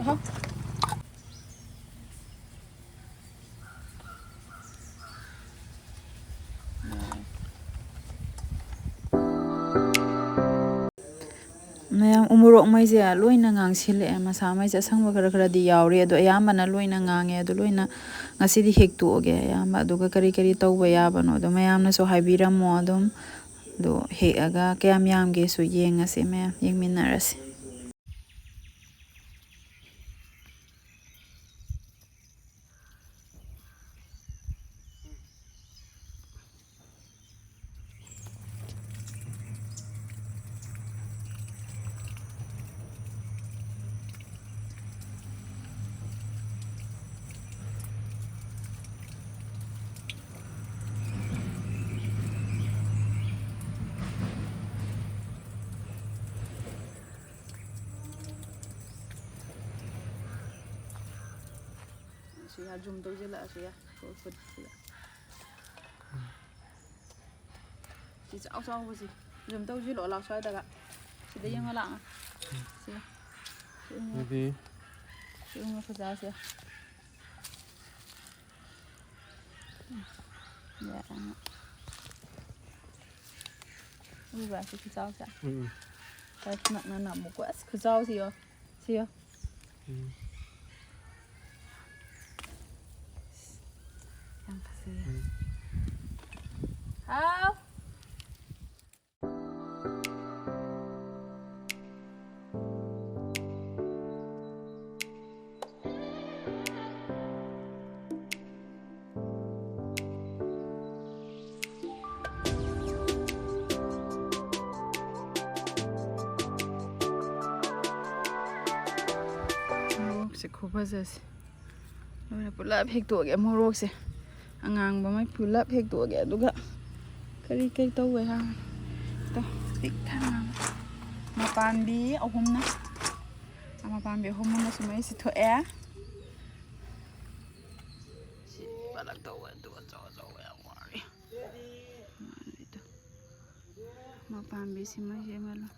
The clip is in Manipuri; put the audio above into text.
Aha. ꯃꯌꯥꯝ ꯎꯃꯣꯔꯣꯛ ꯃꯩꯁꯦ ꯂꯣꯏꯅ ꯉꯥꯡꯁꯤꯜꯂꯛꯑꯦ ꯃꯁꯥ ꯃꯩꯁꯦ ꯑꯁꯪꯕ ꯈꯔꯗꯤ ꯌꯥꯎꯔꯤ ꯑꯗꯣ ꯑꯌꯥꯝꯕꯅ ꯂꯣꯏꯅ ꯉꯥꯡꯉꯦ ꯑꯗꯣ ꯂꯣꯏꯅ ꯉꯁꯤꯗꯤ ꯍꯦꯛꯇꯣꯛꯑꯒꯦ ꯑꯌꯥꯝꯕ ꯑꯗꯨꯒ ꯀꯔꯤ ꯀꯔꯤ ꯇꯧꯕ ꯌꯥꯕꯅꯣ ꯑꯗꯣ ꯃꯌꯥꯝꯅꯁꯨ ꯍꯥꯏꯕꯤꯔꯝꯃꯣ ꯑꯗꯨꯝ ꯑꯗꯣ ꯍꯦꯛꯑꯒ ꯀꯌꯥꯝ ꯌꯥꯝꯒꯦꯁꯨ ꯌꯦꯡꯉꯁꯤ ꯃꯌꯥꯝ ꯌꯦꯡꯃꯤꯟꯅꯔꯁꯤ ꯁꯤꯒ ꯖꯨꯝ ꯇꯧꯁꯤꯜꯂꯛꯑꯁꯨ ꯌꯥꯏ ꯈꯨꯠꯁꯤꯗ ꯁꯤ ꯆꯥꯎ ꯆꯥꯎꯕꯁꯤ ꯖꯨꯝ ꯇꯧꯁꯤꯜꯂꯛꯑꯣ ꯂꯥꯎ ꯁ꯭ꯋꯥꯏꯗꯒ ꯁꯤꯗ ꯌꯦꯡꯉꯣ ꯂꯥꯛꯅ ꯁꯤ ꯎꯉ ꯈꯨꯖꯥꯁꯦ 우리가 그 자우자. 나 먹고 그 자우세요. 세요. 양파세요. 아우. ꯃꯣꯔꯣꯛꯁꯦ ꯈꯨꯐꯖꯁꯦ ꯂꯣꯏꯅ ꯄꯨꯂꯞ ꯍꯦꯛꯇꯣꯛꯑꯒꯦ ꯃꯣꯔꯣꯛꯁꯦ ꯑꯉꯥꯡꯕ ꯃꯩ ꯄꯨꯂꯞ ꯍꯦꯛꯇꯣꯛꯑꯒꯦ ꯑꯗꯨꯒ ꯀꯔꯤ ꯀꯔꯤ ꯇꯧꯋꯦ ꯍꯥꯏꯕ ꯄꯤꯛ ꯊꯟꯅ ꯃꯄꯥꯟꯕꯤ ꯑꯍꯨꯝꯅ ꯃꯄꯥꯟꯕꯤ ꯑꯍꯨꯝꯅ ꯁꯨꯃꯥꯏꯅ ꯊꯣꯛꯑꯦ ꯁꯤ ꯄꯂꯛ ꯇꯧꯋꯦ ꯑꯗꯨꯒ ꯑꯆꯧ ꯑꯆꯧꯕ ꯌꯥꯝ ꯋꯥꯔꯤ ꯃꯄꯥꯟꯕꯤ ꯁꯤꯃ ꯌꯦꯡꯉꯂꯣ